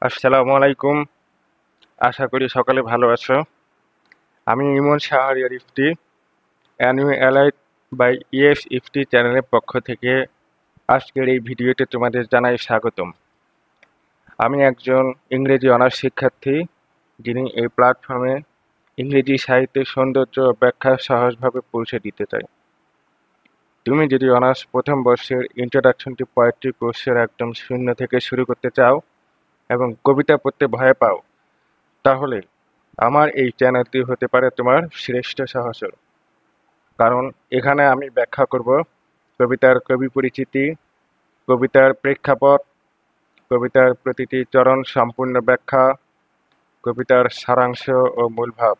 আসসালামু আলাইকুম। আশা করি সকলে ভালো আছো। আমি ইমন শাহরিয়ার ইফতি, অ্যানুয়ালাইট বাই ইএস ইফতি চ্যানেলের পক্ষ থেকে আজকের এই ভিডিওতে তোমাদের জানাই স্বাগতম। আমি একজন ইংরেজি অনার্স শিক্ষার্থী, যিনি এই প্ল্যাটফর্মে ইংরেজি সাহিত্যের সৌন্দর্য ও ব্যাখ্যা সহজভাবে পৌঁছে দিতে চাই। তুমি যদি অনার্স প্রথম বর্ষের ইন্ট্রোডাকশন টু পোয়েট্রি কোর্সের একদম শূন্য থেকে শুরু করতে চাও এবং কবিতা পড়তে ভয় পাও, তাহলে আমার এই চ্যানেলটি হতে পারে তোমার শ্রেষ্ঠ সাহসর। কারণ এখানে আমি ব্যাখ্যা করব কবিতার কবি পরিচিতি, কবিতার প্রেক্ষাপট, কবিতার প্রতিটি চরণ সম্পূর্ণ ব্যাখ্যা, কবিতার সারাংশ ও মূল ভাব,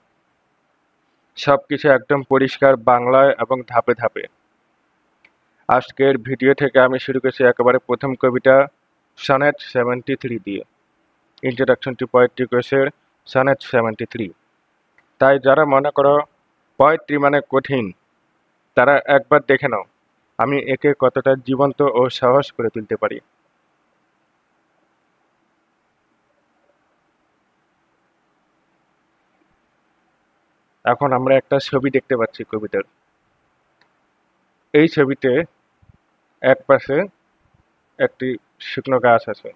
সবকিছু একদম পরিষ্কার বাংলায় এবং ধাপে ধাপে। আজকের ভিডিও থেকে আমি শুরু করছি একেবারে প্রথম কবিতা সনেট 73 দিয়ে, ইন্ট্রোডাকশন টু পোয়েট্রি কোর্সের সনেট 73। তাই যারা মনে করো পোয়েট্রি মানে কঠিন, তারা একবার দেখে নাও আমি একে কতটা জীবন্ত ও সহজ করে তুলতে পারি। এখন আমরা একটা ছবি দেখতে পাচ্ছি কবিতার। এই ছবিতে এক পাশে একটি শুকনো গাছ আছে,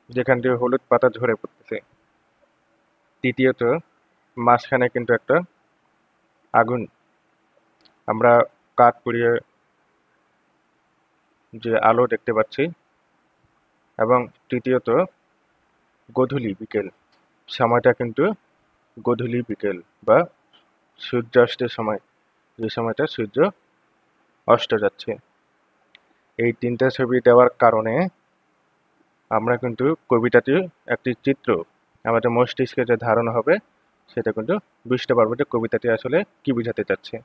যেখান দিয়ে হলুদ পাতা ঝরে পড়তেছে। তৃতীয়ত, মাঝখানে কিন্তু একটা আগুন, আমরা কাঠ পুড়িয়ে যে আলো দেখতে পাচ্ছি। এবং তৃতীয়ত, গোধূলি বিকেল, সময়টা কিন্তু গোধূলি বিকেল বা সূর্যাস্তের সময়, যে সময়টা সূর্য অস্ত যাচ্ছে। এই তিনটা ছবি দেওয়ার কারণে আমরা কিন্তু কবিতাটি একটি চিত্র আমাদের মস্তিষ্কে যে ধারণা হবে, সেটা কিন্তু বুঝতে পারবো যে কবিতাটি আসলে কি বোঝাতে চাচ্ছে।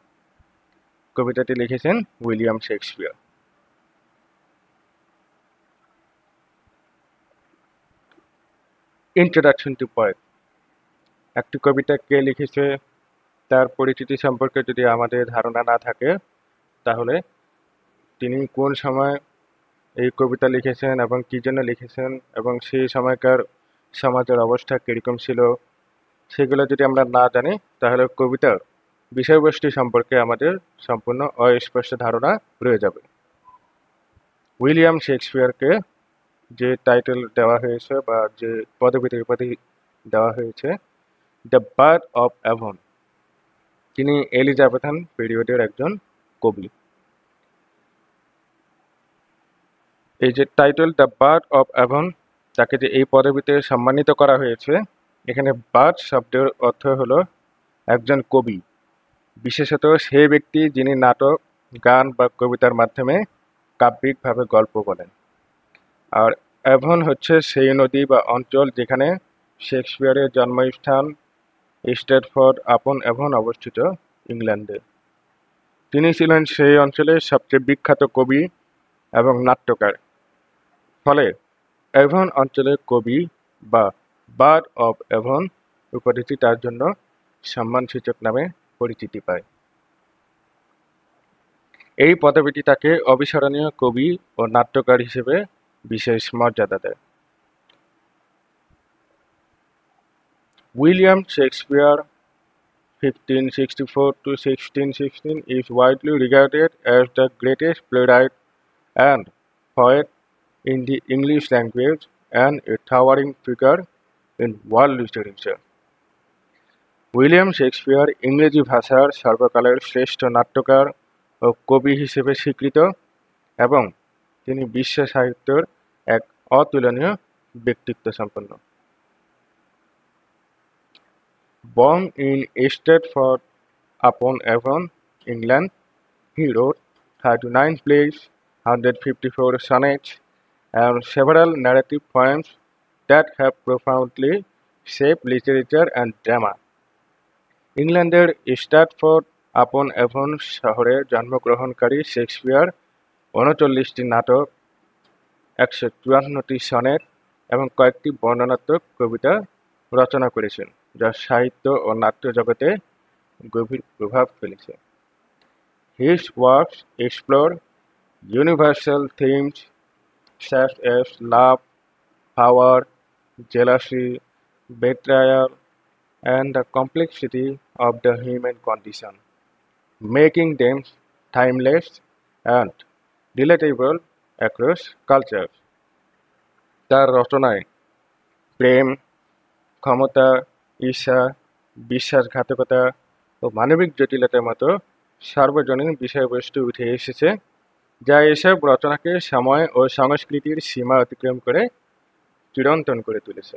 কবিতাটি লিখেছেন William Shakespeare. Introduction to poet. একটি কবিতা কে লিখেছে তার পরিচিতি সম্পর্কে যদি আমাদের ধারণা না থাকে, তাহলে তিনি কোন সময় এই কবিতা লিখেছেন এবং কি জন্য লিখেছেন এবং সেই সময়কার সমাজের অবস্থা কিরকম ছিল, সেগুলো যদি আমরা না জানি, তাহলে কবিতার বিষয়বস্তু সম্পর্কে আমাদের সম্পূর্ণ অস্পষ্ট ধারণা রয়ে যাবে। উইলিয়াম শেক্সপিয়ারকে যে টাইটেল দেওয়া হয়েছে বা যে পদবীতে উপাধি দেওয়া হয়েছে, দ্য বার্ড অফ অ্যাভন, তিনি এলিজাবেথান পিরিয়ডের একজন কবি। এই যে title the bird of Avon, তাকে যে এই পদবীতে সম্মানিত করা হয়েছে, এখানে বার্ড শব্দের অর্থ হলো একজন কবি, বিশেষত সে ব্যক্তি যিনি নাটক, গান বা কবিতার মাধ্যমে কাব্যিকভাবে গল্প বলেন। আর অ্যাভন হচ্ছে সেই নদী বা অঞ্চল যেখানে শেক্সপিয়ারের জন্মস্থান স্ট্র্যাটফোর্ড আপন অ্যাভন অবস্থিত, ইংল্যান্ডে। তিনি ছিলেন সেই অঞ্চলের সবচেয়ে বিখ্যাত কবি এবং নাট্যকার। ফলে অ্যাভন অঞ্চলের কবি বা বার্ড অব অ্যাভন উপাধিটি তার জন্য সম্মানসূচক নামে পরিচিতি পায়। এই পদবীটি তাকে অবিস্মরণীয় কবি ও নাট্যকার হিসেবে বিশেষ মর্যাদা দেয়। William Shakespeare 1564 to 1616 is widely regarded as the greatest playwright and poet in the English language and a towering figure in world literature. William Shakespeare ইংরেজি ভাষার সর্বকালের শ্রেষ্ঠ নাট্যকার ও কবি হিসেবে স্বীকৃত এবং তিনি বিশ্ব সাহিত্যের এক অতুলনীয় ব্যক্তিত্ব সম্পন্ন। Born in Stratford-upon-Avon, England, he wrote 39 plays, 154 sonnets, and several narrative poems that have profoundly shaped literature and drama. ইংল্যান্ডের স্ট্র্যাটফোর্ড আপন অ্যাভন শহরে জন্মগ্রহণকারী শেক্সপিয়ার 39টি নাটক, 154টি সনেট এবং কয়েকটি বর্ণনাত্মক কবিতা রচনা করেছেন, যা সাহিত্য ও নাট্য জগতে গভীর প্রভাব ফেলেছে। His works explore universal themes such as love, power, jealousy, betrayal, and the complexity of the human condition, making them timeless and relatable across cultures. তার রচনায় প্রেম, ক্ষমতা, ঈর্ষা, বিশ্বাসঘাতকতা ও মানবিক জটিলতার মতো সার্বজনীন বিষয়বস্তু উঠে এসেছে, যা এসব রচনাকে সময় ও সংস্কৃতির সীমা অতিক্রম করে চিরন্তন করে তুলেছে।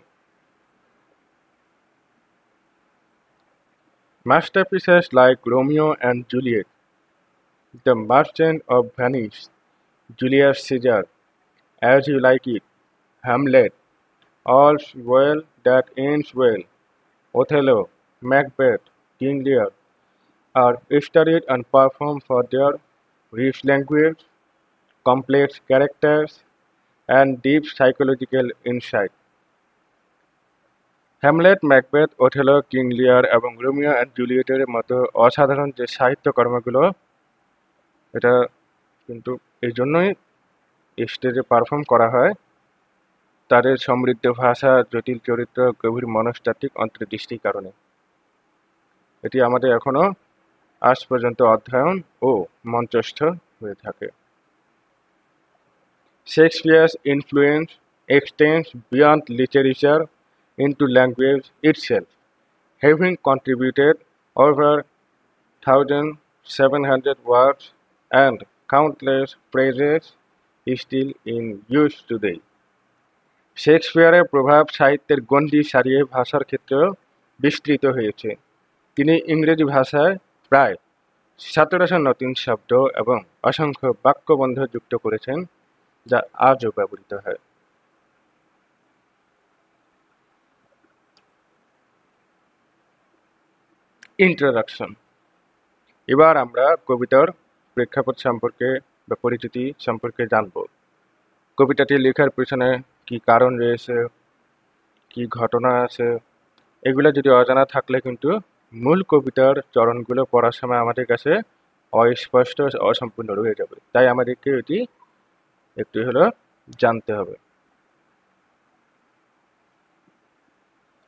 Masterpieces like Romeo and Juliet, The Merchant of Venice, Julius Caesar, As You Like It, Hamlet, All's Well That Ends Well, Othello, Macbeth, King Lear are studied and performed for their rich language, complex characters, and deep psychological insight. Hamlet, Macbeth, Othello, king লিয়ার এবং Romeo and জুলিয়েটের মতো অসাধারণ যে সাহিত্যকর্মগুলো, এটা কিন্তু এই জন্যই স্টেজে পারফর্ম করা হয়, তাদের সমৃদ্ধ ভাষা, জটিল চরিত্র, গভীর মনস্তাত্ত্বিক অন্তর্দৃষ্টির কারণে। এটি আমাদের এখনো আজ পর্যন্ত অধ্যয়ন ও মঞ্চস্থ হয়ে থাকে। Shakespeare's influence extends beyond literature into language itself, having contributed over 1,700 words and countless phrases still in use today. শেক্সপিয়ারের প্রভাব সাহিত্যের গণ্ডি ছাড়িয়ে ভাষার ক্ষেত্রেও বিস্তৃত হয়েছে। তিনি ইংরেজি ভাষায় প্রায় ১৭০০ নতুন শব্দ এবং অসংখ্য বাক্যবন্ধ যুক্ত করেছেন, যা আজও ব্যবহৃত হয়। ইন্ট্রোডাকশন। এবার আমরা কবিতার প্রেক্ষাপট সম্পর্কে বা পরিচিতি সম্পর্কে জানব। কবিতাটি লেখার পিছনে কি কারণ রয়েছে, কি ঘটনা আছে, এগুলো যদি অজানা থাকলে কিন্তু মূল কবিতার চরণগুলো পড়ার সময় আমাদের কাছে অস্পষ্ট, অসম্পূর্ণ রয়ে যাবে। তাই আমাদেরকে এটি একটু হলেও জানতে হবে।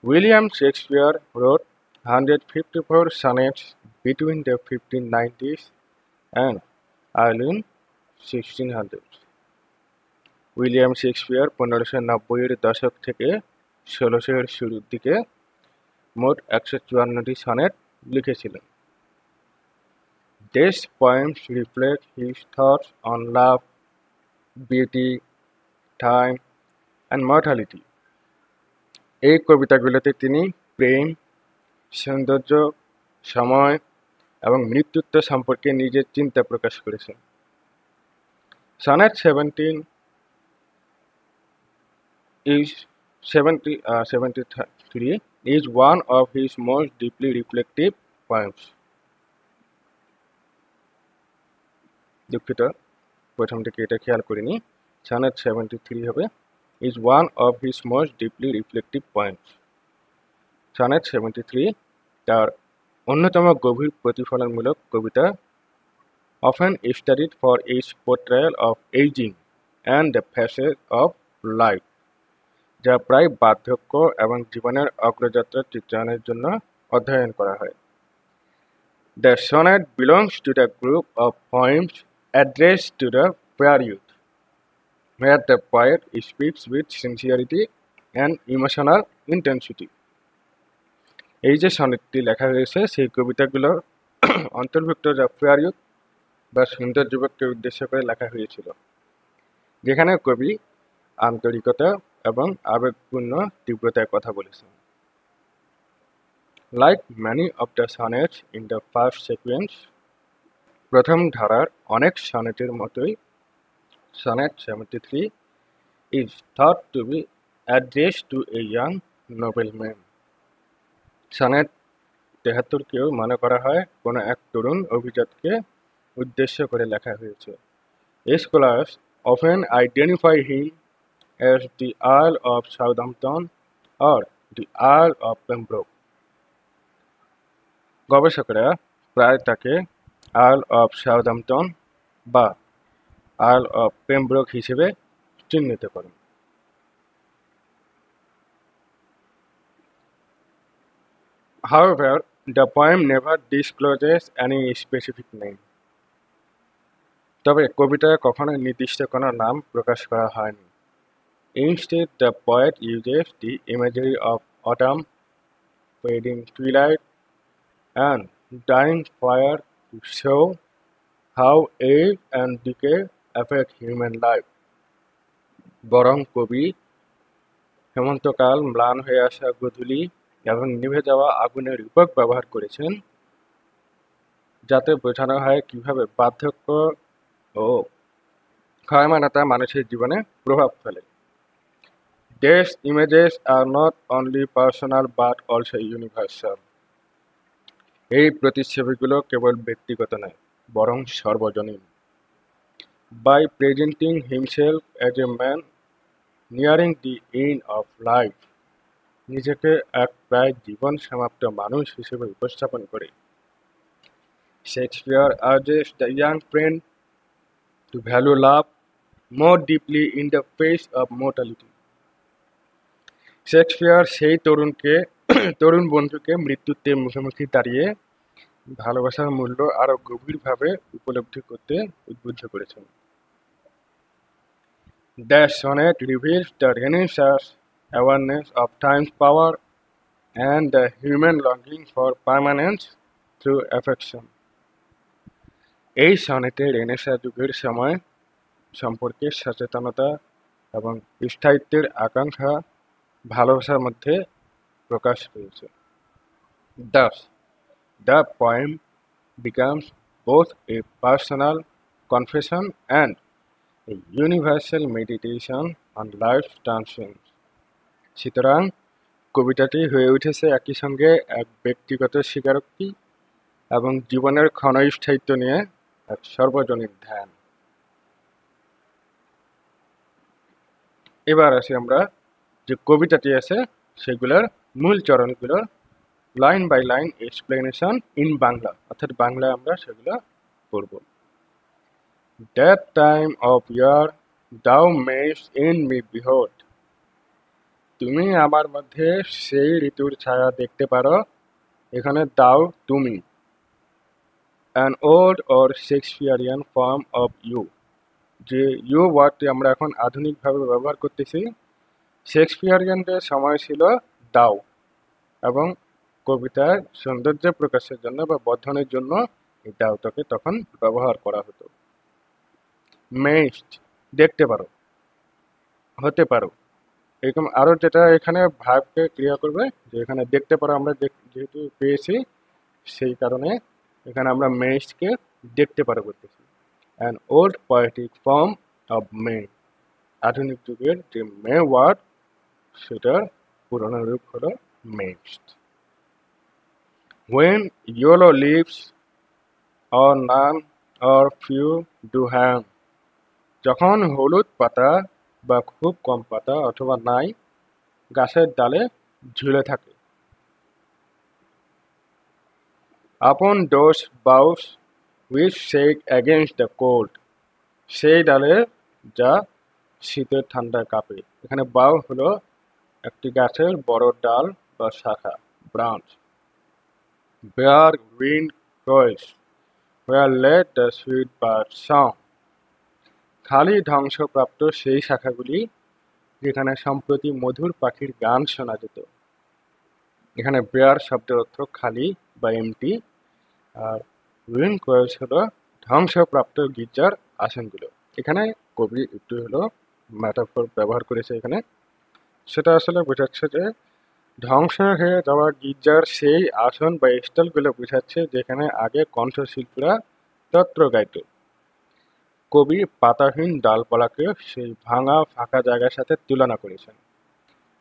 William Shakespeare wrote 154 sonnets between the 1590s and early 1600s. William Shakespeare 1590-এর দশক থেকে 1600-এর শুরুর দিকে মোট 154টি সনেট লিখেছিলেন। These poems reflect his thoughts on love, beauty, time, and mortality. এই কবিতাগুলোতে তিনি প্রেম, সৌন্দর্য, সময় এবং মৃত্যুত্ব সম্পর্কে নিজের চিন্তা প্রকাশ করেছেন। Sonnet 73 is one of his most deeply reflective poems. দুঃখিত, প্রথম থেকে এটা খেয়াল করিনি। Sonnet 73 হবে is one of his most deeply reflective poems. Sonnet 73 তার অন্যতম গভীর প্রতিফলনমূলক কবিতা, often studied for its portrayal of aging and the passage of life, যা প্রায় বার্ধক্য এবং জীবনের অগ্রযাত্রার চিত্রায়নের জন্য অধ্যয়ন করা হয়। The sonnet belongs to the group of poems addressed to the fair youth, where the poet speaks with sincerity and emotional intensity. এই যে সনেটটি লেখা হয়েছে, সেই কবিতাগুলো অন্তর্ভুক্ত যা ফেয়ার ইউথ বা সুন্দর যুবককে উদ্দেশ্য করে লেখা হয়েছিল, যেখানে কবি আন্তরিকতা এবং আবেগপূর্ণ তীব্রতায় কথা বলেছেন। Like many of the sonnets in the first sequence, প্রথম ধারার অনেক সনেটের মতোই Sonnet 73 is thought to be addressed to a young nobleman. Sonnet 73-কেও মনে করা হয় কোনো এক তরুণ অভিজাতকে উদ্দেশ্য করে লেখা হয়েছে। Scholars often identify him as the Earl of Southampton or the Earl of Pembroke. গবেষকরা প্রায় তাকে আর্ল অফ সাউদাম্পটন বা আর্ল অফ পেমব্রোক হিসেবে চিহ্নিত করেন। However, the poem never discloses any specific name. তবে কবিতায় কখনোই নির্দিষ্ট কোনো নাম প্রকাশ করা হয়নি। Instead, the poet uses the imagery of autumn, fading twilight, and dying fire to show how age and decay affect human life. বরং কবি হেমন্তকাল, ম্লান হয়ে আসা গোধূলি এবং নিভে যাওয়া আগুনের রূপক ব্যবহার করেছেন, যাতে বোঝানো হয় কিভাবে বার্ধক্য ও ক্ষয়মানতা মানুষের জীবনে প্রভাব ফেলে। These images are not only personal but also universal. এই প্রতিচ্ছবিগুলো কেবল ব্যক্তিগত নয়, বরং সর্বজনীন। By presenting himself as a man nearing the end of life, নিজেকে এক প্রায় জীবন সমাপ্ত মানুষ হিসেবে উপস্থাপন করে Shakespeare urges the young friend to value love more deeply in the face of mortality. Shakespeare সেই তরুণ বন্ধুকে মৃত্যুতে মুখোমুখি দাঁড়িয়ে ভালোবাসার মূল্য আরো গভীরভাবে উপলব্ধি করতে উদ্বুদ্ধ করেছেন। The sonnet reveals the Renaissance awareness of time's power and the human longing for permanence through affection. এই সনেটে রেনেসাঁ যুগের সময় সম্পর্কে সচেতনতা এবং স্থায়িত্বের আকাঙ্ক্ষা ভালোবাসার মধ্যে প্রকাশ পেয়েছে। Thus, the poem becomes both a personal confession and a universal meditation on life's transience. সুতরাং কবিতাটি হয়ে উঠেছে একই সঙ্গে এক ব্যক্তিগত স্বীকারোক্তি এবং জীবনের ক্ষণস্থায়িত্ব নিয়ে এক সর্বজনীন ধ্যান। এবার আসি আমরা যে কবিতাটি আছে সেগুলোর মূল চরণগুলোর line by line explanation in Bangla, অর্থাৎ বাংলায় আমরা সেগুলো পড়ব। That time of year thou mayst in me behold, তুমি আমার মধ্যে সেই ঋতুর ছায়া দেখতে পারো। এখানে দাও তুমি, an old or Shakespearean form of you, যে ইউ ওয়ার্ডটি আমরা এখন আধুনিকভাবে ব্যবহার করতেছি, শেক্সপিয়ারিয়ানদের সময় ছিল দাও, এবং কবিতার সৌন্দর্য প্রকাশের জন্য বা বর্ধনের জন্য এই দাওটাকে তখন ব্যবহার করা হতো। মেস্ট দেখতে পারো, হতে পারো, এরকম আরো যেটা এখানে ভাবকে ক্রিয়া করবে, যে এখানে দেখতে পারো আমরা যেহেতু পেয়েছি সেই কারণে এখানে আমরা মেস্টকে দেখতে পারো করতেছি। An old poetic form of May, আধুনিক যুগের যে মে ওয়ার্ড সেটার পুরনো রূপ হলো messed. When yellow leaves or none or few do hang, যখন হলুদ পাতা বা খুব কম পাতা অথবা নাই গাছের ডালে ঝুলে থাকে। Upon those boughs which shake against the cold, সেই ডালে যা শীতের ঠান্ডায় কাঁপে। এখানে বাউ হলো একটি গাছের বড় ডাল বা শাখা, branch. Where wind cries, where let the sweet bird song, খালি ধ্বংসপ্রাপ্ত সেই শাখাগুলি যেখানে সম্প্রতি মধুর পাখির গান শোনা যেত। এখানে বেয়ার শব্দের অর্থ খালি বা এমটি, আর উইন কয়েলস হলো ধ্বংসপ্রাপ্ত গির্জার আসনগুলো। এখানে কবি একটু হলো ম্যাটাফোর ব্যবহার করেছে এখানে, সেটা আসলে বোঝাচ্ছে যে ধ্বংস হয়ে যাওয়া গির্জার সেই আসন বা স্টলগুলো বোঝাচ্ছে যেখানে আগে কণ্ঠশিল্পীরা তত্র গাইত। কবি পাতাহীন ডালপালাকে সেই ভাঙা ফাঁকা জায়গার সাথে তুলনা করেছেন।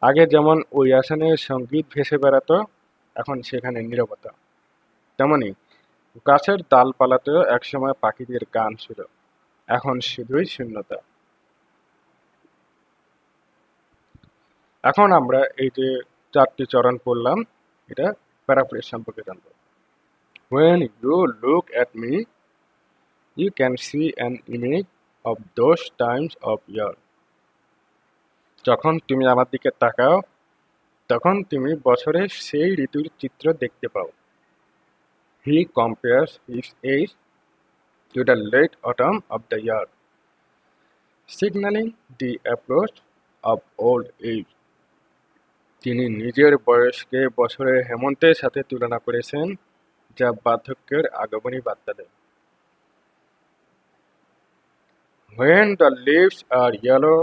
আগে যেমন ওই আসনে সঙ্গীত ভেসে বেড়াতো, এখন সেখানে নীরবতা, তেমনি গাছের ডালপালাতেও একসময় পাখিদের গান ছিল, এখন শুধুই শূন্যতা। এখন আমরা এই যে চারটি চরণ পড়লাম, এটা প্যারাফ্রেজ সম্পর্কে জানবো। When you look at me, you can see an image of those times of year. যখন তুমি আমার দিকে তাকাও তখন তুমি বছরের সেই ঋতুর চিত্র দেখতে পাও। He compares his age to the late autumn of the year, signalling the approach of old age. তিনি নিজের বয়সকে বছরের হেমন্তের সাথে তুলনা করেছেন, যা বার্ধক্যের আগমনী বার্তা দেয়। When the leaves are yellow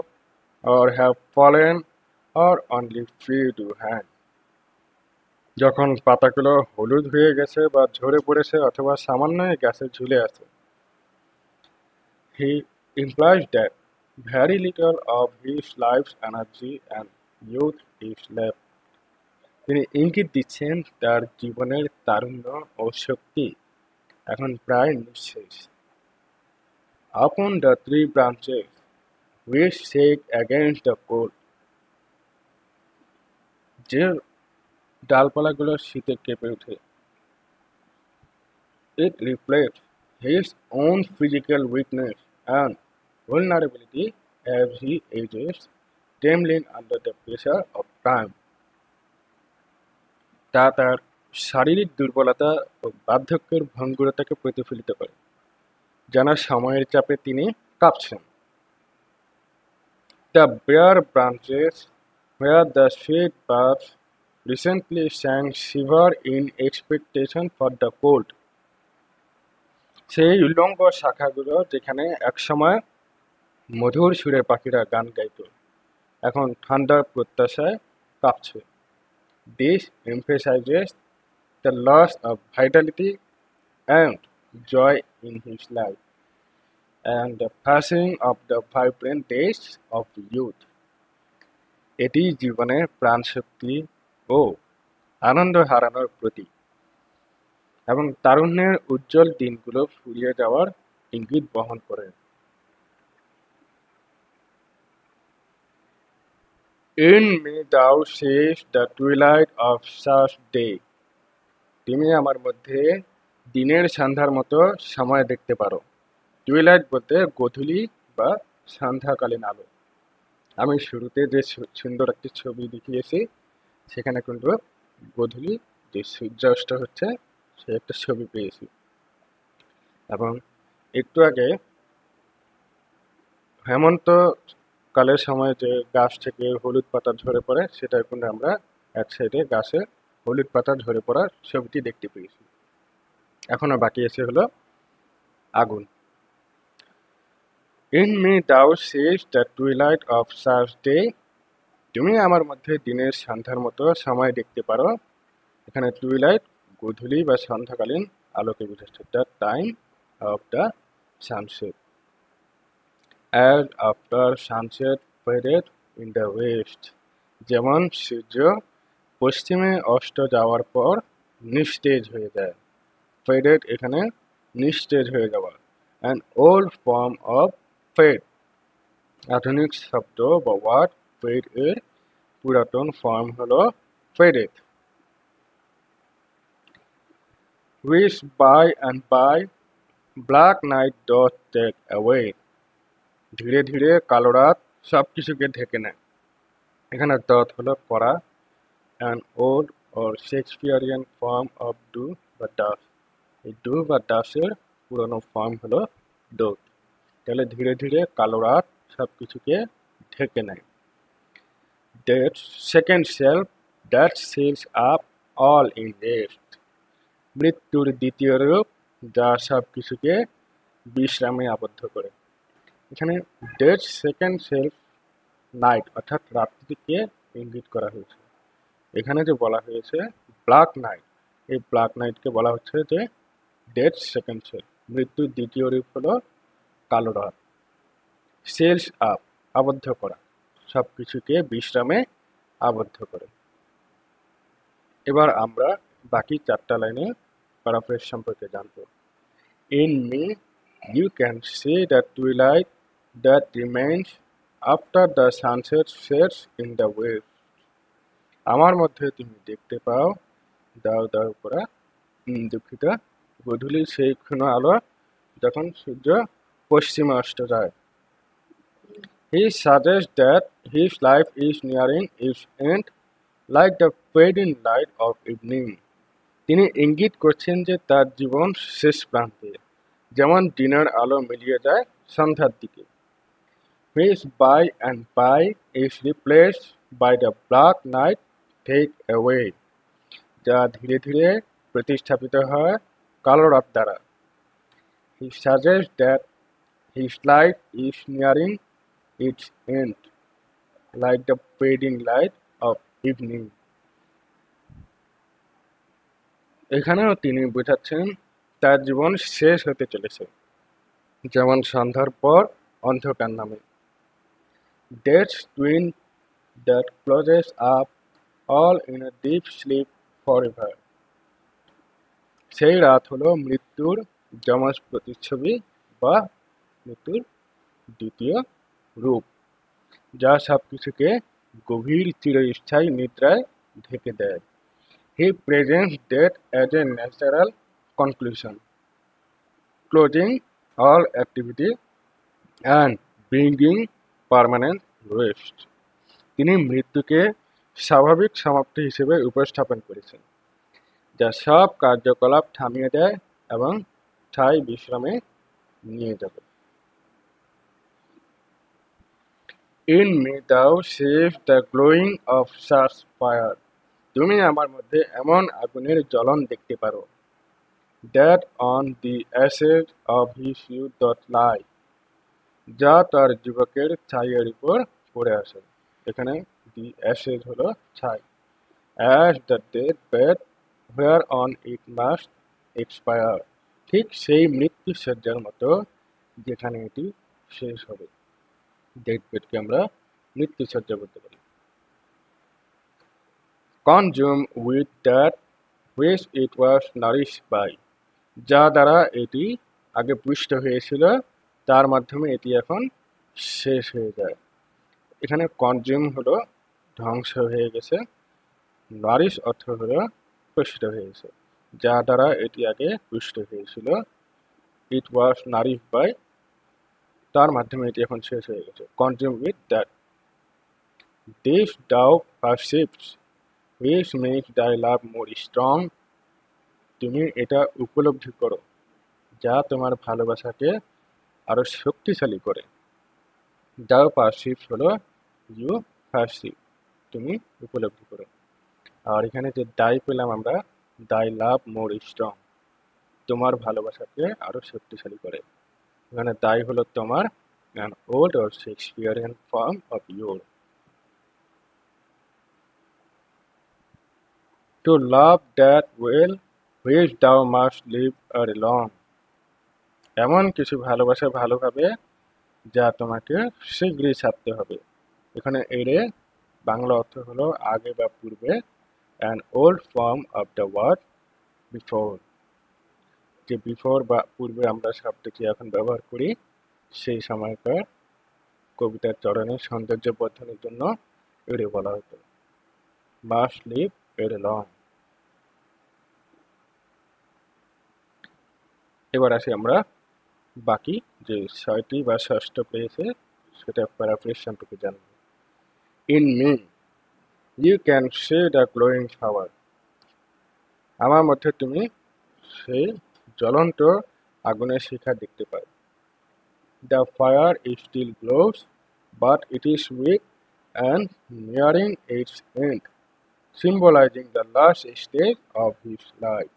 or have fallen or only few to hang, যখন পাতাগুলো হলুদ হয়ে গেছে বা ঝরে পড়েছে অথবা সামান্যই গাছে ঝুলে আছে। He implies that very little of his life's energy and youth is left. তিনি ইঙ্গিত দিচ্ছেন তার জীবনের তারুণ্য ও শক্তি এখন প্রায় নিঃশেষ। Upon the three branches which shake against the cold, যে ডালপালাগুলো শীতে কেঁপে ওঠে। It reflects his own physical weakness and vulnerability as he ages, trembling under the pressure of time. তা তার শারীরিক দুর্বলতা ও বার্ধক্যের ভঙ্গুরতাকে প্রতিফলিত করে, যেন সময়ের চাপে তিনি কাঁপছেন। The bare branches where the sweet birds recently sang shiver in expectation for the cold. সেই উল্লঙ্গ শাখাগুলো যেখানে একসময় মধুর সুরে পাখিরা গান গাইত, এখন ঠান্ডার প্রত্যাশায় কাঁপছে। This emphasizes the loss of vitality and joy in his life and the passing of the vibrant days of youth. এটি জীবনের প্রাণশক্তি ও আনন্দ হারানোর প্রতীক এবং তারুণ্যের উজ্জ্বল দিনগুলো ফুরিয়ে যাওয়ার ইঙ্গিত বহন করে। In me thou seest the twilight of such day. তুমি আমার মধ্যে দিনের সন্ধ্যার মতো সময় দেখতে পারো। টুইলাইট বলতে গোধূলি বা সন্ধ্যাকালীন আলো। আমি শুরুতে যে সুন্দর একটি ছবি দেখিয়েছি, সেখানে কিন্তু গোধূলি যে সূর্যাস্ত হচ্ছে সে একটা ছবি পেয়েছি। এবং একটু আগে হেমন্ত কালের সময় যে গাছ থেকে হলুদ পাতা ঝরে পড়ে, সেটা কিন্তু আমরা এক সাইডে গাছে হলুদ পাতা ঝরে পড়ার ছবিটি দেখতে পেয়েছি। এখনো বাকি আছে হলো আগুন। In me thou seest the twilight of such day. তুমি আমার মধ্যে দিনের সন্ধ্যার মতো সময় দেখতে পারো। এখানে টুইলাইট গোধূলি বা সন্ধ্যাকালীন আলোকে বোঝাচ্ছে। The time of the sunset. As after sunset faded in the west, যেমন সূর্য পশ্চিমে অস্ত যাওয়ার পর নিস্তেজ হয়ে যায়। ফেডেড এখানে নিস্তেজ হয়ে যাওয়া। An old form of fade, আধুনিক শব্দ বা ওয়ার্ড ফেড এর পুরাতন ফর্ম হলো faded, which by and by black night doth take away. ধীরে ধীরে কালো রাত সব কিছুকে ঢেকে নেয়। এখানে ডথ হলো করা। An old or Shakespearean form of do বা ডাস। এই ডু বা ডাসের পুরনো ফর্ম হলো ডোথ। তাহলে ধীরে ধীরে কালো রাত সব কিছুকে ঢেকে নেয়। That second self that seals up all in rest. মৃত্যুর দ্বিতীয় রূপ যা সব কিছুকে বিশ্রামে আবদ্ধ করে। এখানে ডেথ সেকেন্ড সেলফ নাইট অর্থাৎ রাত্রিকে ইঙ্গিত করা হয়েছে। এখানে যে বলা হয়েছে ব্ল্যাক নাইট, এই ব্ল্যাক নাইটকে বলা হচ্ছে যে ডেথ সেকেন্ড সেলফ। মৃত্যুর দ্বিতীয় রূপ হলো কালো রাত। সেলস আপ আবদ্ধ করা, সব কিছুকে বিশ্রামে আবদ্ধ করে। এবার আমরা বাকি চারটা লাইনে প্যারাফ্রেজ সম্পর্কে জানব। In me you can see the twilight that remains after the sunset sets in the west. আমার মধ্যে তুমি দেখতে পাও দাও দাও করা দুঃখিত গোধূলির সেই ক্ষীণ আলো যখন সূর্য পশ্চিমে অস্ত যায়। He suggests that his life is nearing its end like the fading light off evening. তিনি ইঙ্গিত করছেন যে তার জীবন শেষ প্রান্তে, যেমন দিনের আলো মিলিয়ে যায় সন্ধ্যার দিকে। Which by and by is replaced by the black night take away, যা ধীরে ধীরে প্রতিস্থাপিত হয় কালো রাত দ্বারা। He suggests that his life is nearing its end, like the fading light of evening. এখানেও তিনি বোঝাচ্ছেন তার জীবন শেষ হতে চলেছে, যেমন সন্ধ্যার পর অন্ধকার নামে। Death's twin that closes up all in a deep sleep forever. সেই রাত হলো মৃত্যুর যমজ প্রতিচ্ছবি বা মৃত্যুর দ্বিতীয় রূপ, যা সবকিছুকে গভীর চিরস্থায়ী নিদ্রায় ঢেকে দেয়। He presents death as a natural conclusion, closing all activity and bringing permanent rest. তিনি মৃত্যুকে স্বাভাবিক সমাপ্তি হিসেবে উপস্থাপন করেছেন, যা সব কার্যকলাপ থামিয়ে দেয় এবং স্থায়ী বিশ্রামে নিয়ে যাবে। In me thou seest the glowing of such fire. তুমি আমার মধ্যে এমন আগুনের জ্বলন দেখতে পারো। That on the ashes of his youth doth lie, যা তার যুবকের ছাইয়ের উপর পড়ে আসে। এখানে the ashes হলো ছাই। As the dead bed whereon it must expire, ঠিক সেই মৃত্যু সজ্জার মতো যেখানে এটি শেষ হবে। ডেড বেডকে আমরা মৃত্যু সজ্জা বলতে পারি। Consume with that which it was nourished by, যা দ্বারা এটি আগে পুষ্ট হয়েছিল তার মাধ্যমে এটি এখন শেষ হয়ে যায়। এখানে কনজিউম হলো ধ্বংস হয়ে গেছে, নারিশ অর্থ হলো পুষ্ট হয়ে গেছে, যা দ্বারা এটি আগে পুষ্ট হয়েছিল। ইট ওয়াজ নারিশ বাই, তার মাধ্যমে এটি এখন শেষ হয়ে গেছে। Consume with that. দিস দাও পারসিভস which makes thy love more strong, তুমি এটা উপলব্ধি করো যা তোমার ভালোবাসাকে আরো শক্তিশালী করে। দাও পারসিভ হলো ইউ পারসিভ, তুমি উপলব্ধি করো। আর এখানে যে দাই পেলাম আমরা, দাই লাভ মোর স্ট্রং, তোমার ভালোবাসাকে আরো শক্তিশালী করে। এখানে দাই হলো তোমার, an old or Shakespearean form of your. To love that well which thou must live alone, এমন কিছু ভালোবাসা ভালোভাবে যা তোমাকে শীঘ্রই ছাড়তে হবে। এখানে এরে বাংলা অর্থ হলো আগে বা পূর্বে, an old form of the word before, যে বিফোর বা পূর্বে আমরা শব্দটি এখন ব্যবহার করি, সেই সময়কার কবিতার চরণের সৌন্দর্য বর্ধনের জন্য এরে বলা হতো। Must live alone. এবার আসি আমরা বাকি যে 6টি বা 6ষ্ঠ পেয়েছে সেটা প্যারাফ্রেজ সম্পর্কে জানব। In me you can see the glowing flower, আমার মধ্যে তুমি সেই জ্বলন্ত আগুনের শিখা দেখতে পাও। The fire still glows but it is weak and nearing its end, symbolising the last stage of his life.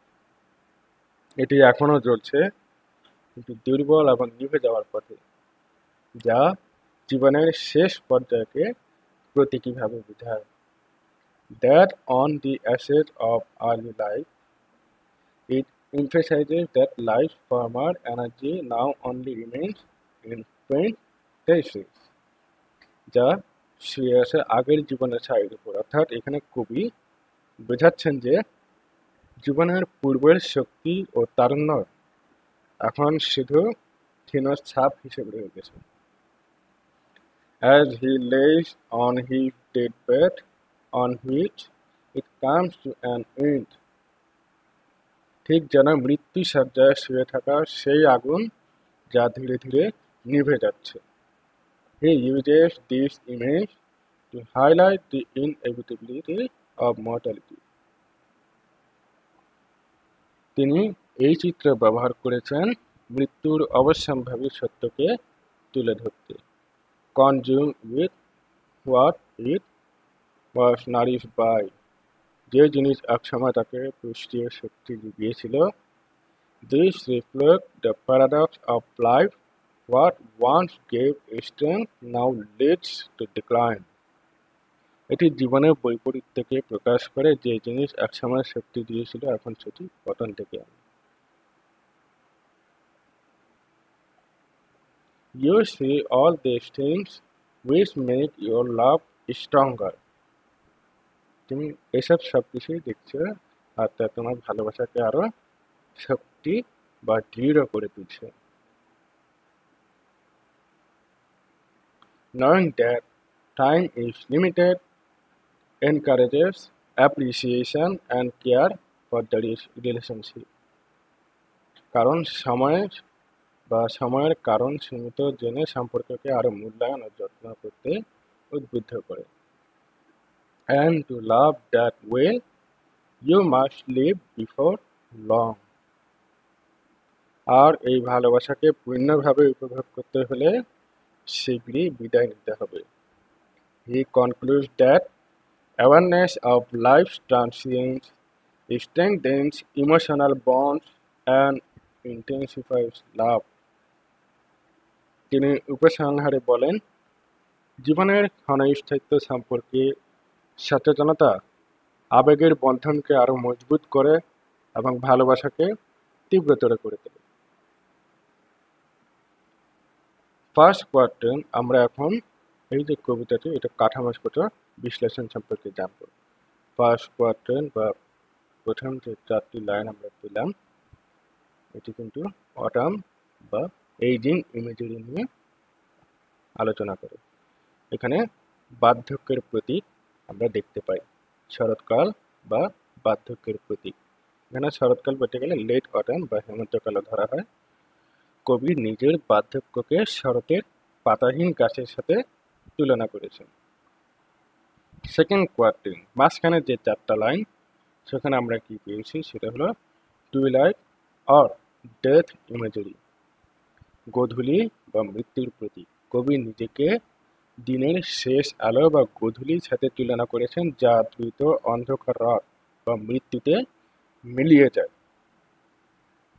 এটি এখনো জ্বলছে কিন্তু দুর্বল এবং নিভে যাওয়ার পথে, যা জীবনের শেষ পর্যায়কে প্রতীকীভাবে বোঝায়। That on the ashes of early life, it emphasizes that life's former energy now only remains in faint traces, যা শুয়ে আছে আগের জীবনের ছায়ের উপর। অর্থাৎ এখানে কবি বোঝাচ্ছেন যে জীবনের পূর্বের শক্তি ও তারুণ্য এখন শুধু ক্ষীণ ছাপ হিসেবে রয়ে গেছে। As he lays on his deathbed on which it comes to an end, ঠিক যেন মৃত্যু সজ্জায় শুয়ে থাকা সেই আগুন যা ধীরে ধীরে নিভে যাচ্ছে। He uses this image to highlight the inevitability of mortality. তিনি এই চিত্র ব্যবহার করেছেন মৃত্যুর অবশ্যম্ভাবী সত্যকে তুলে ধরতে। Consumed with what it was nourished by, যে জিনিস একসময় তাকে পুষ্টি ও শক্তি জুগিয়েছিল। This reflects the paradox of life. What once gave strength now leads to decline. এটি জীবনের বৈপরীত্যকে প্রকাশ করে, যে জিনিস একসময় শক্তি দিয়েছিল এখন সেটি পতন থেকে আনে। You see all these things which make your love stronger. তুমি এসব সবকিছুই দেখছো, আর তা তোমার ভালোবাসাকে আরো শক্তি বা দৃঢ় করে তুলছে। Knowing that time is limited encourages appreciation and care for the relationship. কারণ সময়ের কারণ সীমিত জেনে সম্পর্ককে আরো মূল্যায়ন ও যত্ন করতে উদ্বুদ্ধ করে। And to love that way, you must live before long. আর এই ভালোবাসাকে পূর্ণভাবে উপভোগ করতে হলে শীঘ্রই বিদায় নিতে হবে। He concludes that awareness of life's transience strengthens emotional bonds and intensifies love. তিনি উপসংহারে বলেন, জীবনের ক্ষণস্থায়িত্ব সম্পর্কে সচেতনতা আবেগের বন্ধনকে আরো মজবুত করে এবং ভালোবাসাকে তীব্রতর করে তোলে। ফার্স্ট কোয়ার্টেন আমরা এখন এই যে কবিতাটি, এটা কাঠামোগত বিশ্লেষণ সম্পর্কে জানব। ফার্স্ট কোয়ার্টেন বা প্রথম যে 4টি লাইন আমরা পেলাম, এটি কিন্তু অটাম বা এইজিং ইমেজেরি নিয়ে আলোচনা করে। এখানে বার্ধক্যের প্রতীক আমরা দেখতে পাই, শরৎকাল বা বার্ধক্যের প্রতীক। এখানে শরৎকাল বলতে গেলে লেট অটাম বা হেমন্তকালও ধরা হয়। কবি নিজের বার্ধক্যকে শরতের পাতাহীন গাছের সাথে তুলনা করেছেন। সেকেন্ড কোয়ার্টেন মাঝখানে যে 4টা লাইন, সেখানে আমরা কি পেয়েছি সেটা হলো টুইলাইট অর ডেথ ইমেজেরি, গোধূলি বা মৃত্যুর প্রতীক। কবি নিজেকে দিনের শেষ আলো বা গোধূলির সাথে তুলনা করেছেন, যা দ্রুত অন্ধকার রাত বা মৃত্যুতে মিলিয়ে যায়।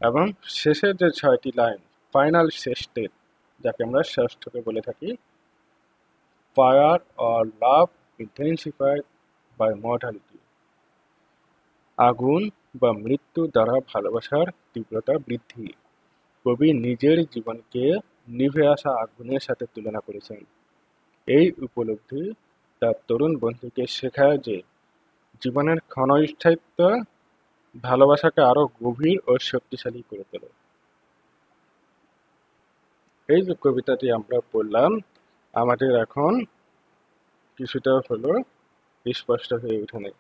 এবং শেষের যে 6টি লাইন, ফাইনাল শেষ স্টেট, যাকে আমরা ষষ্ঠকে বলে থাকি, fire or love intensified by mortality, আগুন বা মৃত্যু দ্বারা ভালোবাসার তীব্রতা বৃদ্ধি। কবি নিজের জীবনকে নিভে আসা আগুনের সাথে তুলনা করেছেন। এই উপলব্ধি তার তরুণ বন্ধুকে শেখায় যে জীবনের ক্ষণস্থায়িত্ব ভালোবাসাকে আরো গভীর ও শক্তিশালী করে তোলে। এই যে কবিতাটি আমরা পড়লাম, আমাদের এখন কিছুটা হলো স্পষ্ট হয়ে ওঠে।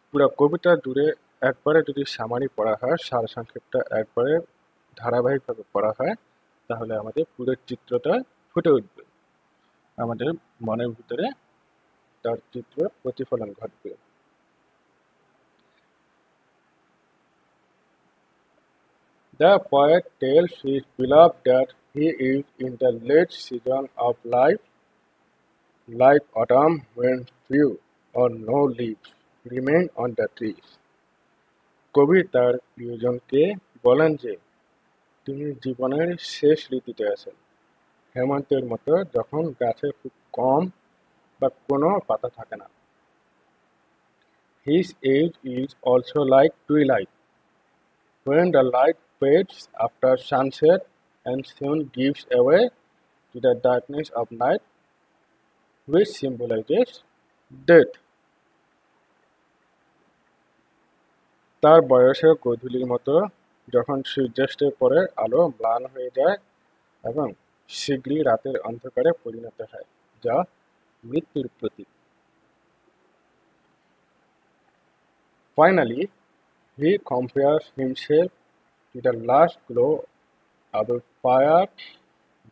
পুরো কবিতা জুড়ে একবারে যদি সামারি পড়া হয়, সারসংক্ষেপটা একবারে ধারাবাহিকভাবে পড়া হয়, তাহলে আমাদের পুরো চিত্রটা ফুটে উঠবে, আমাদের মনের ভিতরে তার চিত্র প্রতিফলন ঘটবে। The poet tells his beloved that he is in the late season of life, like autumn when few or no leaves remain on the trees. কবি তার প্রিয়জনকে বলেন যে তিনি জীবনের শেষ ঋতুতে আছেন, হেমন্তের মতো, যখন গাছে খুব কম বা কোনো পাতা থাকে না। His age is also like twilight, when the light fades after sunset and soon gives away to the darkness of night, which symbolizes death. তার বয়সে গোধূলির মতো, যখন সূর্যাস্তের পরে আলো ম্লান হয়ে যায় এবং শীঘ্রই রাতের অন্ধকারে পরিণত হয়, যা মৃত্যুর প্রতীক। Finally, he compares himself to the last glow of a fire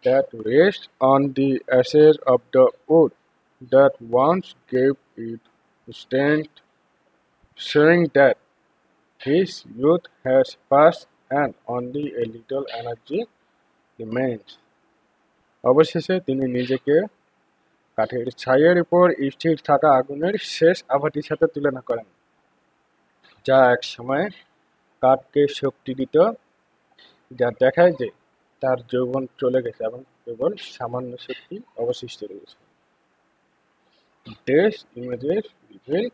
that rests on the ashes of the wood. that once gave it strength, showing that his youth has passed and only a little energy remains. অবশেষে তিনি নিজেকে কাঠের ছাইয়ের উপর স্থির থাকা আগুনের শেষ আভাটির সাথে তুলনা করেন, যা এক সময় কাঠকে শক্তি দিত, যা দেখায় যে তার যৌবন চলে গেছে এবং কেবল সামান্য শক্তি অবশিষ্ট রয়েছে। These images reveal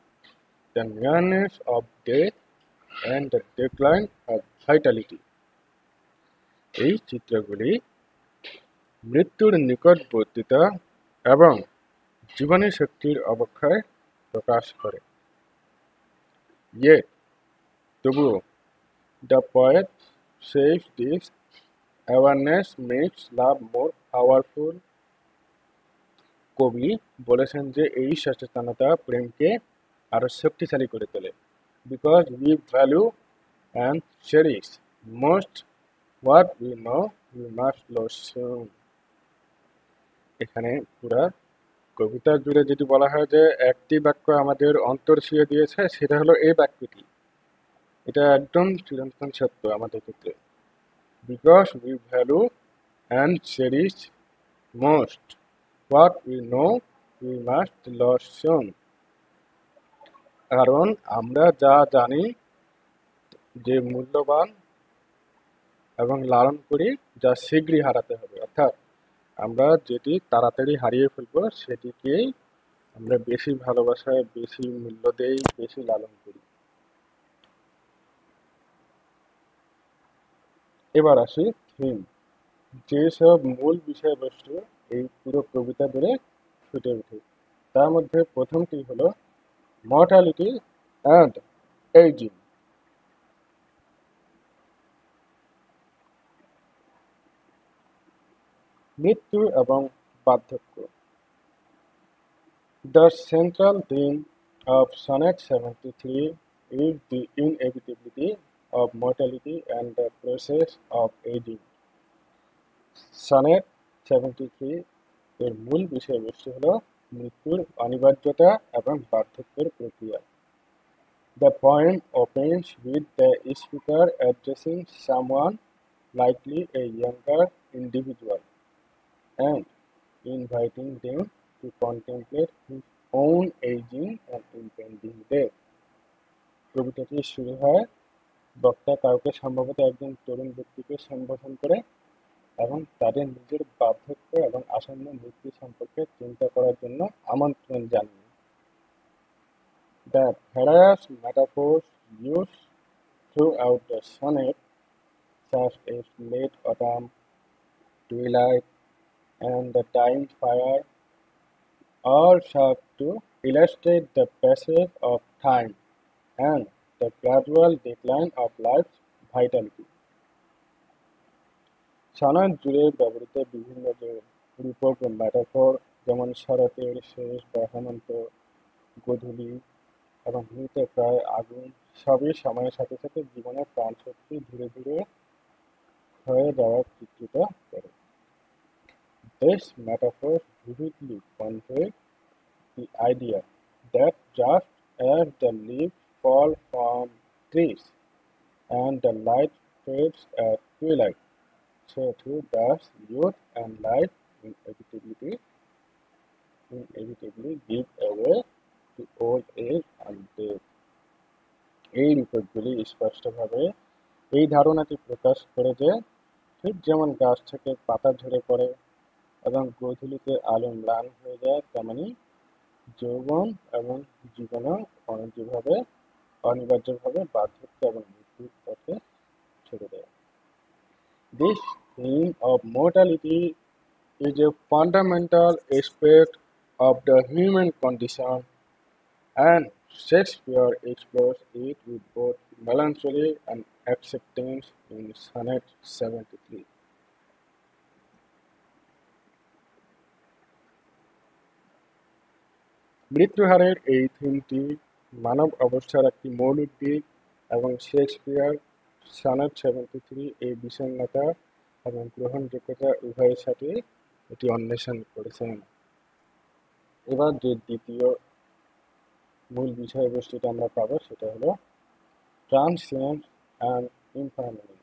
the nearness of death and the decline of vitality. এই চিত্রগুলি মৃত্যুর নিকটবর্তিতা এবং জীবনের শক্তির অবক্ষয় প্রকাশ করে। Yet, তবুও, the poet says this awareness makes love more powerful. কবি বলেছেন যে এই সচেতনতা প্রেমকে আরো শক্তিশালী করে তোলে। Because we value and cherish most what we know we must lose soon. এখানে পুরা কবিতা জুড়ে যেটি বলা হয় যে একটি বাক্য আমাদের অন্তর ছুঁয়ে দিয়েছে, সেটা হলো এই বাক্যটি। এটা একদম চিরন্তন সত্য আমাদের ক্ষেত্রে। Because we value and cherish most what we know we must lose soon. কারণ আমরা যা জানি যে মূল্যবান এবং লালন করি যা শীঘ্রই হারাতে হবে, অর্থাৎ আমরা যেটি তাড়াতাড়ি হারিয়ে ফেলবো সেটিকেই আমরা বেশি ভালোবাসায়, বেশি মূল্য দেই, বেশি লালন করি। এবার আসি থিম, যেসব মূল বিষয়বস্তু এই পুরো কবিতা ধরে ফুটে ওঠে। তার মধ্যে প্রথমটি হলো মর্টালিটি অ্যান্ড এইজিং। মৃত্যু এবং বার্ধক্য। The central theme of Sonnet 73 is the inevitability of mortality and the process of aging. Sonnet 73 এর মূল বিষয়বস্তু হলো মৃত্যুর অনিবার্যতা এবং বার্ধক্যের প্রক্রিয়া। The poem opens with the speaker addressing someone, likely a younger individual, and inviting them to contemplate his own aging and impending death. কবিতাটি শুরু হয় বক্তা কাউকে সম্ভবত একজন তরুণ ব্যক্তিকে সম্বোধন করে এবং তাদের নিজের বার্ধক্য এবং আসন্ন মৃত্যু সম্পর্কে চিন্তা করার জন্য আমন্ত্রণ জানিয়ে। The various metaphors used throughout the sonnet, such as late autumn, twilight, and the dying fire, all serve to illustrate the passage of time and the gradual decline of life's vitality. Sonnet জুড়ে ব্যবহৃত বিভিন্ন যে রূপক ও metaphor, যেমন শরতের শেষ বা হেমন্ত, গোধূলি এবং মৃতপ্রায় আগুন, সবই সময়ের সাথে সাথে জীবনের প্রাণশক্তি ধীরে ধীরে ক্ষয়ে যাওয়ার চিত্রিত করে। This metaphor vividly conveys the idea that just as the leaves fall from trees and the light fades at twilight, so too does youth and life inevitably give away to old age and death. এই রূপকগুলি স্পষ্টভাবে এই ধারণাটি প্রকাশ করে যে ঠিক যেমন গাছ থেকে পাতা ঝরে পড়ে এবং গোধূলিতে আলো ম্লান হয়ে যায়, তেমনি যৌবন এবং জীবনও অনিবার্যভাবে বার্ধক্য এবং মৃত্যুর পথে ছেড়ে দেয়। This theme of mortality is a fundamental aspect of the human condition, and Shakespeare explores it with both melancholy and acceptance in Sonnet 73. মৃত্যুহারের এই থিমটি মানব অবস্থার একটি মৌলিক দিক এবং শেক্সপিয়ার সনেট 73 এই বিষণ্ণতা এবং গ্রহণযোগ্যতা উভয়ের সাথে এটি অন্বেষণ করেছেন। এবার যে দ্বিতীয় মূল বিষয়বস্তুটা আমরা পাবো সেটা হলো ট্রান্সিয়েন্স অ্যান্ড ইমপারমানেন্স।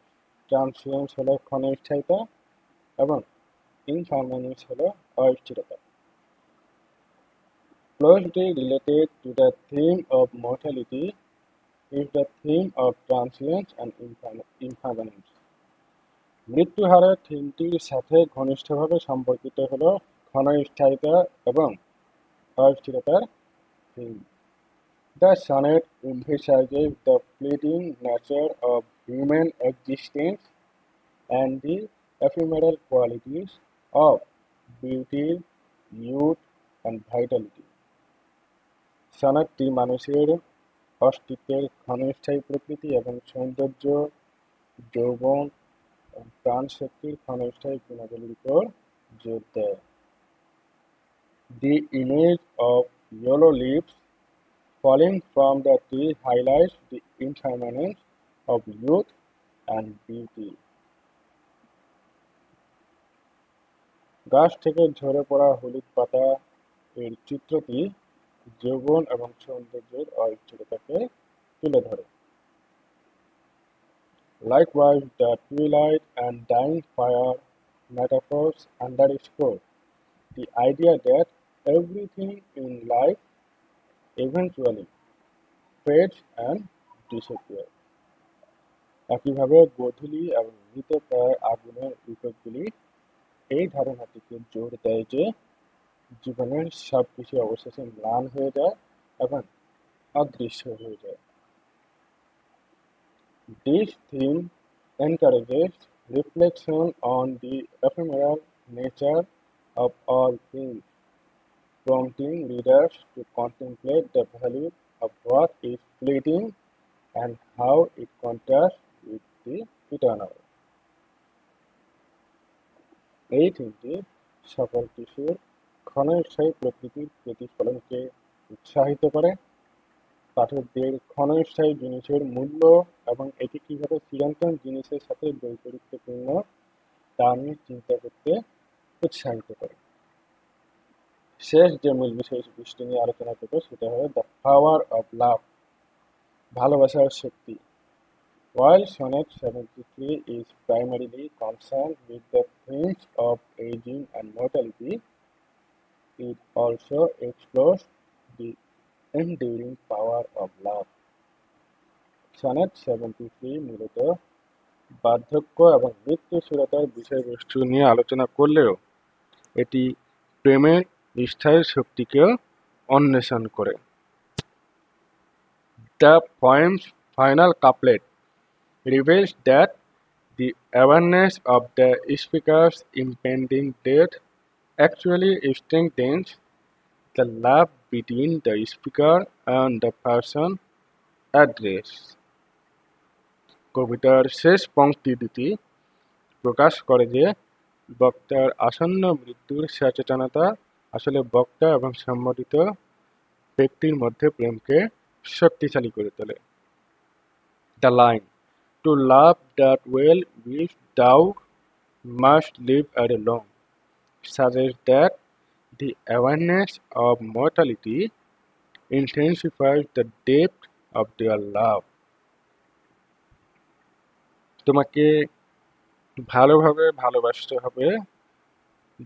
ট্রান্সিয়েন্স হলো ক্ষণস্থায়িতা এবং impermanence হলো অস্থিরতা। Closely related to the theme of mortality is the theme of transience and impermanence. মৃত্যু হারের থিমটির সাথে ঘনিষ্ঠভাবে সম্পর্কিত হলো ক্ষণস্থায়িতা এবং অস্থিরতার theme. The sonnet emphasizes the fleeting nature of human existence and the ephemeral qualities of beauty, youth, and vitality. সনেটটি মানুষের অস্তিত্বের ক্ষণস্থায়ী প্রকৃতি এবং সৌন্দর্য, যৌবন এবং প্রাণশক্তির ক্ষণস্থায়ী গুণাবলীর উপর জোর দেয়। The image of yellow leaves falling from the tree highlights the impermanence of youth and beauty. গাছ থেকে ঝরে পড়া হলুদ পাতা এর চিত্রটি যৌবন এবং সৌন্দর্যের অস্থিরতাকে তুলে ধরে। Likewise, the twilight and dying fire metaphors underscore the idea that everything in life eventually fades and disappears. একইভাবে গোধূলি এবং মৃতপ্রায় আগুনের বিপদগুলি এই ধারণাটিকে জোর দেয় যে জীবনের সবকিছু অবশেষে ম্লান হয়ে যায় এবং অদৃশ্য হয়ে যায়। This theme encourages reflection on the ephemeral nature of all things, prompting readers to contemplate the value of what is fleeting and how it contrasts with the eternal. এই থিমটি সকল কিছুর ক্ষণস্থায়ী প্রকৃতির প্রতিফলনকে উৎসাহিত করে, পাঠকদের ক্ষণস্থায়ী জিনিসের মূল্য এবং এটি কিভাবে চিরন্তন জিনিসের সাথে বৈপরীত্যপূর্ণ তা নিয়ে চিন্তা করতে উৎসাহিত করে। শেষ যে মূল বিষয়বস্তু নিয়ে আলোচনা করব সেটা হলো দ্য পাওয়ার অফ লাভ, ভালোবাসার শক্তি। While Sonnet 73 is primarily concerned with the themes of aging and mortality, it also explores the enduring power of love. Sonnet 73 মূলত বার্ধক্য এবং মৃত্যুশীলতার বিষয়বস্তু নিয়ে আলোচনা করলেও এটি প্রেমের স্থায়ী শক্তিকেও অন্বেষণ করে। The poem's final couplet reveals that the awareness of the speaker's impending death actually strengthens the love between the speaker and the person addressed. কবিতার শেষ পংক্তি দুটি প্রকাশ করে যে বক্তার আসন্ন মৃত্যুর সচেতনতা আসলে বক্তা এবং সম্মোদিত ব্যক্তির মধ্যে প্রেমকে শক্তিশালী করে তোলে। The line, "To love that well which thou must live alone," suggests that the awareness of mortality intensifies the depth of their love. তোমাকে ভালোভাবে ভালোবাসতে হবে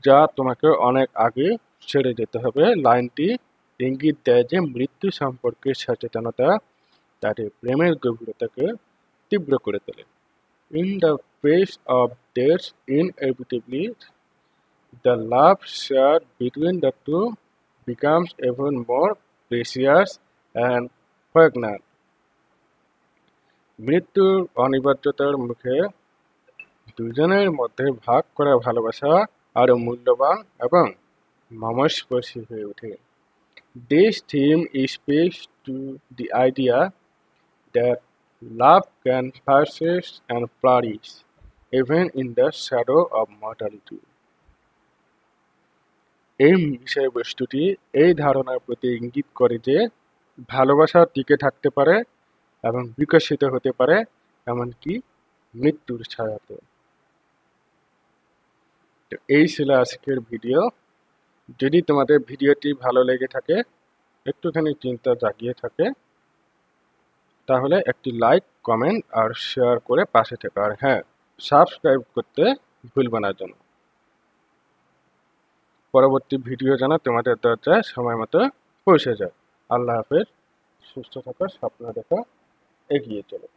যা তোমাকে অনেক আগে ছেড়ে যেতে হবে। লাইনটি ইঙ্গিত দেয় যে মৃত্যু সম্পর্কে সচেতনতা তাদের প্রেমের গভীরতাকে তীব্র করে তোলে। In the face of death's inevitability, the love shared between the two becomes even more precious and poignant. মৃত্যুর অনিবার্যতার মুখে দুজনের মধ্যে ভাগ করা ভালোবাসা আরো মূল্যবান এবং মর্মস্পর্শী হয়ে ওঠে। This theme speaks to the idea that love can persist and flourish even in the shadow of mortality. এই বিষয়বস্তুটি এই ধারণার প্রতি ইঙ্গিত করে যে ভালোবাসা টিকে থাকতে পারে এবং বিকশিত হতে পারে এমনকি মৃত্যুর ছায়াতে। তো এই ছিল আজকের ভিডিও। যদি তোমাদের ভিডিওটি ভালো লেগে থাকে, একটুখানি চিন্তা জাগিয়ে থাকে, তাহলে একটি লাইক, কমেন্ট আর শেয়ার করে পাশে থেকো। আর হ্যাঁ, সাবস্ক্রাইব করতে ভুলবে না যেন। পরবর্তী ভিডিও যেন তোমাদের দরজায় সময় মতো পৌঁছে যায়। আল্লাহ হাফেজ। সুস্থ থাকো, স্বপ্ন দেখো, এগিয়ে চলো।